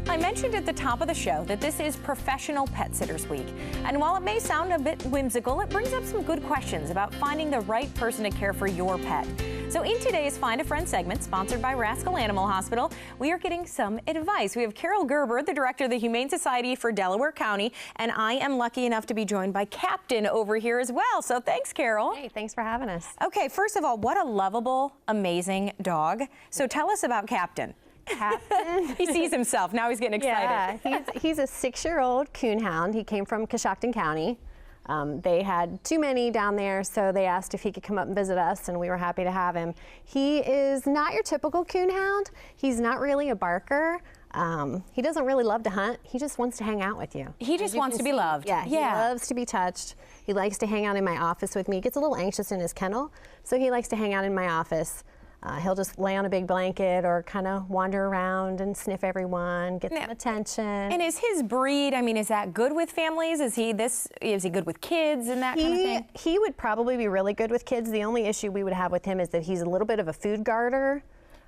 I mentioned at the top of the show that this is Professional Pet Sitters Week. And while it may sound a bit whimsical, it brings up some good questions about finding the right person to care for your pet. So in today's Find a Friend segment, sponsored by Rascal Animal Hospital, we are getting some advice. We have Carol Gerber, the director of the Humane Society for Delaware County, and I am lucky enough to be joined by Captain over here as well. So thanks, Carol. Hey, thanks for having us. Okay, first of all, what a lovable, amazing dog. So tell us about Captain. Captain. He sees himself. Now he's getting excited. Yeah, he's a 6-year-old coonhound. He came from Coshocton County. They had too many down there, so they asked if he could come up and visit us, and we were happy to have him. He is not your typical coonhound. He's not really a barker. He doesn't really love to hunt. He just wants to hang out with you. He just wants to be loved. Yeah, he loves to be touched. He likes to hang out in my office with me. He gets a little anxious in his kennel, so he likes to hang out in my office. He'll just lay on a big blanket or kind of wander around and sniff everyone, get some attention. And is his breed, I mean, is that good with families? Is he good with kids and that kind of thing? He would probably be really good with kids. The only issue we would have with him is that he's a little bit of a food guarder.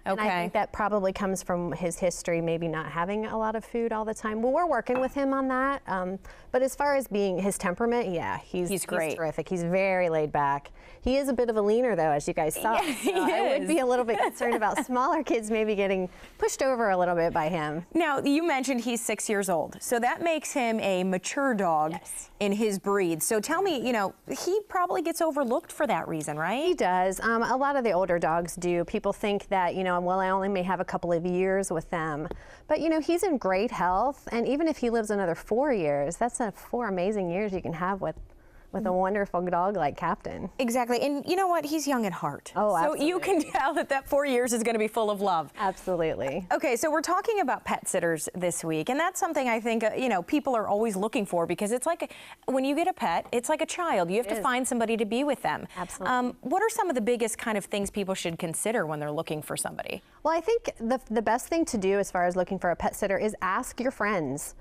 Okay. And I think that probably comes from his history, maybe not having a lot of food all the time. Well, we're working with him on that. But as far as being his temperament, yeah, he's great. He's terrific. He's very laid back. He is a bit of a leaner, though, as you guys saw. Yeah, so I would be a little bit concerned about smaller kids maybe getting pushed over a little bit by him. Now, you mentioned he's 6 years old, so that makes him a mature dog in his breed. So tell me, you know, he probably gets overlooked for that reason, right? He does. A lot of the older dogs do. People think that, you know, well, I only may have a couple of years with them. But, you know, he's in great health, and even if he lives another 4 years, that's 4 amazing years you can have with a wonderful dog like Captain. Exactly, and you know what? He's young at heart. Oh, absolutely. So you can tell that 4 years is going to be full of love. Absolutely. Okay, so we're talking about pet sitters this week, and that's something I think, you know, people are always looking for, because it's like, when you get a pet, it's like a child. You have to find somebody to be with them. Absolutely. What are some of the biggest kind of things people should consider when they're looking for somebody? Well, I think the best thing to do as far as looking for a pet sitter is ask your friends.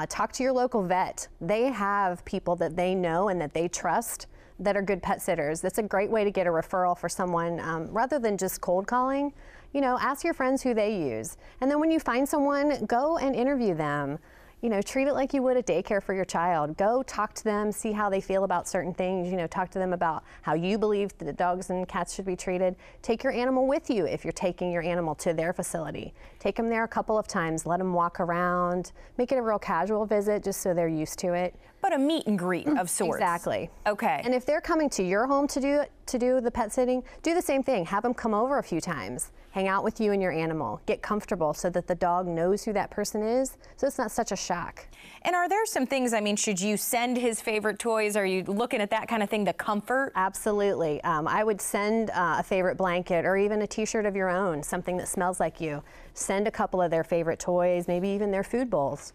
Talk to your local vet. They have people that they know and that they trust that are good pet sitters. That's a great way to get a referral for someone rather than just cold calling. You know, ask your friends who they use. And then when you find someone, go and interview them. You know, treat it like you would a daycare for your child. Go talk to them, see how they feel about certain things. You know, talk to them about how you believe that dogs and cats should be treated. Take your animal with you if you're taking your animal to their facility. Take them there a couple of times. Let them walk around. Make it a real casual visit just so they're used to it. But a meet and greet of sorts. Exactly. Okay. And if they're coming to your home to do the pet sitting, do the same thing. Have them come over a few times. Hang out with you and your animal. Get comfortable so that the dog knows who that person is, so it's not such a shock. And are there some things, I mean, should you send his favorite toys? Are you looking at that kind of thing, the comfort? Absolutely. I would send a favorite blanket or even a t-shirt of your own, something that smells like you. Send a couple of their favorite toys, maybe even their food bowls.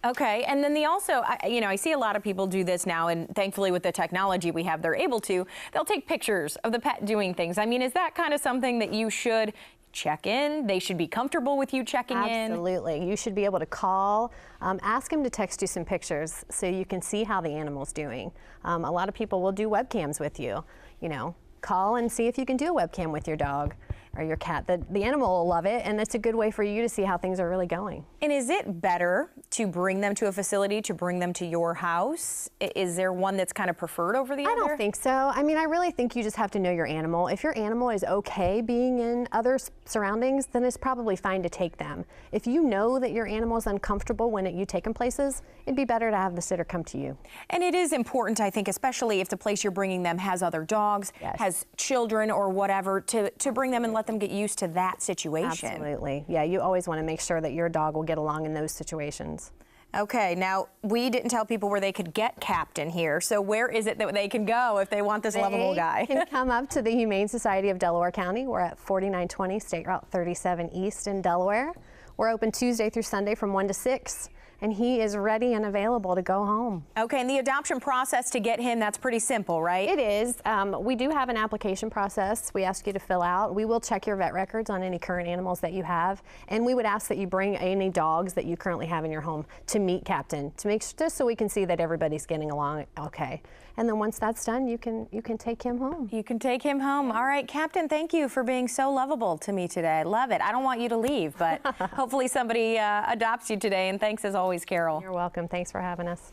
Okay, and then I see a lot of people do this now, and thankfully with the technology we have, they're able to. They'll take pictures of the pet doing things. I mean, is that kind of something that you should check in? They should be comfortable with you checking in? Absolutely. You should be able to call, ask them to text you some pictures so you can see how the animal's doing. A lot of people will do webcams with you. You know, call and see if you can do a webcam with your dog or your cat. The animal will love it, and it's a good way for you to see how things are really going. And is it better to bring them to a facility, to bring them to your house? Is there one that's kind of preferred over the other? I don't think so. I mean, I really think you just have to know your animal. If your animal is okay being in other surroundings, then it's probably fine to take them. If you know that your animal is uncomfortable when you take them places, it'd be better to have the sitter come to you. And it is important, I think, especially if the place you're bringing them has other dogs, has children or whatever, to bring them and let them get used to that situation. Absolutely. Yeah, you always want to make sure that your dog will get along in those situations. Okay, now we didn't tell people where they could get Captain here, so where is it that they can go if they want this lovable guy? They can come up to the Humane Society of Delaware County. We're at 4920 State Route 37 East in Delaware. We're open Tuesday through Sunday from 1 to 6. and he is ready and available to go home. Okay, and the adoption process to get him, that's pretty simple, right? It is. We do have an application process we ask you to fill out. We will check your vet records on any current animals that you have, and we would ask that you bring any dogs that you currently have in your home to meet Captain, to make just so we can see that everybody's getting along okay. And then once that's done, you can take him home. You can take him home. All right, Captain, thank you for being so lovable to me today. I love it. I don't want you to leave, but hopefully somebody adopts you today, and thanks as always, Carol. You're welcome. Thanks for having us.